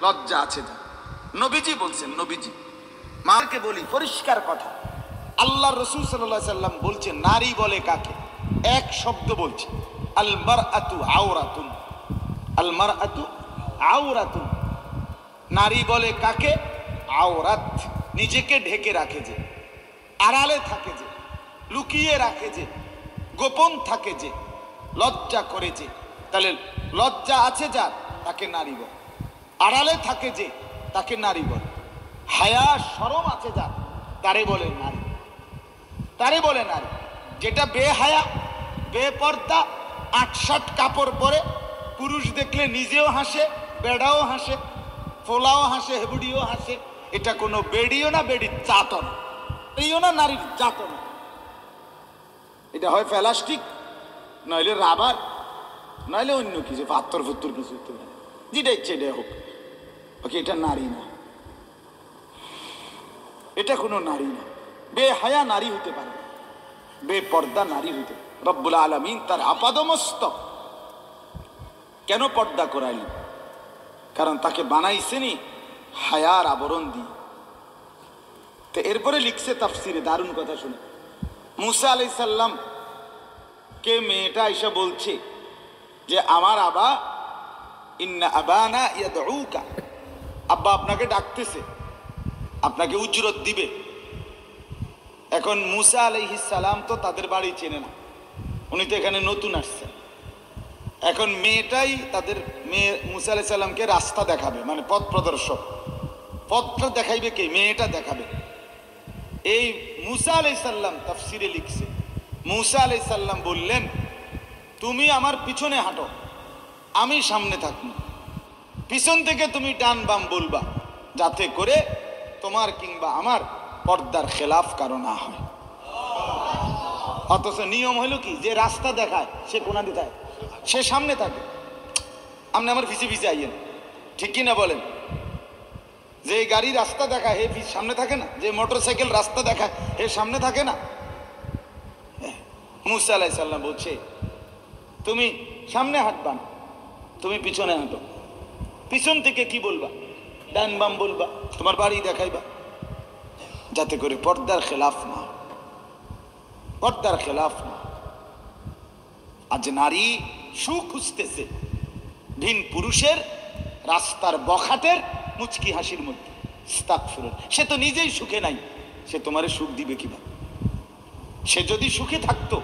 লজ্জা আছে যার। নবীজি বলছেন, নবীজি মাকে বলি পরিষ্কার কথা, আল্লাহ রসুল সাল্লাল্লাহু আলাইহি সাল্লাম বলছেন নারী বলে কাকে? এক শব্দ বলছে, আল মারআতু আওরাতুন। আল মারআতু আওরাতুন, নারী বলে কাকে? আওরাত, নিজেকে ঢেকে রাখে যে, আড়ালে থাকে যে, লুকিয়ে রাখে যে, গোপন থাকে যে, লজ্জা করে যে। তাহলে লজ্জা আছে যার তাকে নারী বলে, আড়ালে থাকে যে তাকে নারী বলে, হায়া শরম আছে যার তারে বলে নারী, তারে বলে নারী। যেটা বেহায়া, বেপর্দা, আটশাট কাপড় পরে, পুরুষ দেখলে নিজেও হাসে, বেড়াও হাসে, ফোলাও হাসে, হেবুড়িও হাসে, এটা কোনো বেড়িও না, বেড়ির জাতন, এইও না, নারীর জাতন। এটা হয় প্লাস্টিক, নইলে রাবার, নইলে অন্য কিছু, পাথর ফুত্তর কিছু, যেটা ইচ্ছে এটা হোক, ওকে এটা নারী না, এটা কোনো নারী না। বেহায়া নারী হইতে পারে, বেপর্দা নারী হইতে। রব্বুল আলামিন তার আপাদমস্তক কেন পর্দা করাইলেন? কারণ তাকে বানাইছেনি হায়ার আবরণ দিয়ে। তো এরপরে লিখছে তাফসিরে, দারুণ কথা শুনে, মুসা আলাইহিস সালাম কে মেয়েটা এসে বলছে যে আমার আবা, ইন্না আবানা ইয়াদউকা, আব্বা আপনাকে ডাকতেছে, আপনাকে উজরত দিবে। এখন মুসা আলাইহিস সালাম তো তাদের বাড়ি চেনে না, উনি তো এখানে নতুন আসছেন। এখন মেয়েটাই তাদের মেয়ে মুসা আলাইহিস সালামকে রাস্তা দেখাবে, মানে পথ প্রদর্শক। পথটা দেখাইবে কে? মেয়েটা দেখাবে। এই মুসা আলাইহিস সালাম তাফসিরে লিখছে, মুসা আলাইহিস সালাম বললেন তুমি আমার পিছনে হাঁটো, আমি সামনে থাকবো, পিছন থেকে তুমি ডান বাম বলবা, যাতে করে তোমার কিংবা আমার পর্দার খেলাফ কারো না হয়। অথচ নিয়ম হলো কি, যে রাস্তা দেখায় সে কোনা দিতে হয়, সে সামনে থাকে। আপনি আমার পিছে পিছে আইয়েন, ঠিক কিনা বলেন? যে গাড়ি রাস্তা দেখায় হে সামনে থাকে না, যে মোটর সাইকেল রাস্তা দেখায় হে সামনে থাকে না। মুসা আলাইহিস সালাম বলছে তুমি সামনে হাঁটবা না, তুমি পিছনে হাঁটো। পিছন থেকে কি বলবা? ডান বাম বলবা, তোমার বাড়ি দেখাইবা, যাতে করে পর্দার খেলাফ না, পর্দার খেলাফ না। আজ নারী সুখ খুঁজতেছে ভিন পুরুষের রাস্তার বখাটের মুচকি হাসির মধ্যে। আস্তাগফিরুল্লাহ, সে তো নিজেই সুখে নাই, সে তোমারে সুখ দিবে কিভাবে? সে যদি সুখে থাকতো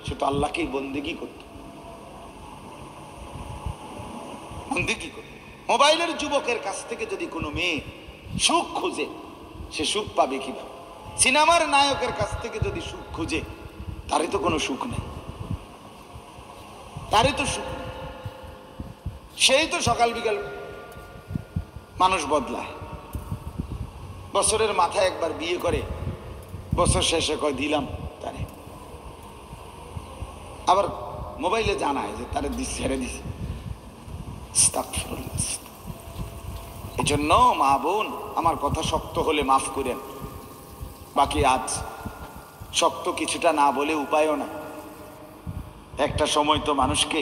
সে তো আল্লাহকেই বন্দেগি করত, বন্দেগি করত। মোবাইলের যুবকের কাছ থেকে যদি কোনো মেয়ে সুখ খোঁজে, সে সুখ পাবে কিভাবে? সিনেমার নায়কের কাছ থেকে যদি সুখ খোঁজে, তারই তো কোনো সুখ নেই, তারই তো সুখ নেই। সেই তো সকাল বিকাল মানুষ বদলায়, বছরের মাথায় একবার বিয়ে করে, বছর শেষে কয় দিলাম তারে, আবার মোবাইলে জানায় যে তারে ছেড়ে দিছে। এই জন্য মা বোন, আমার কথা শক্ত হলে মাফ করেন, বাকি আজ শক্ত কিছুটা না বলে উপায়ও না। একটা সময় তো মানুষকে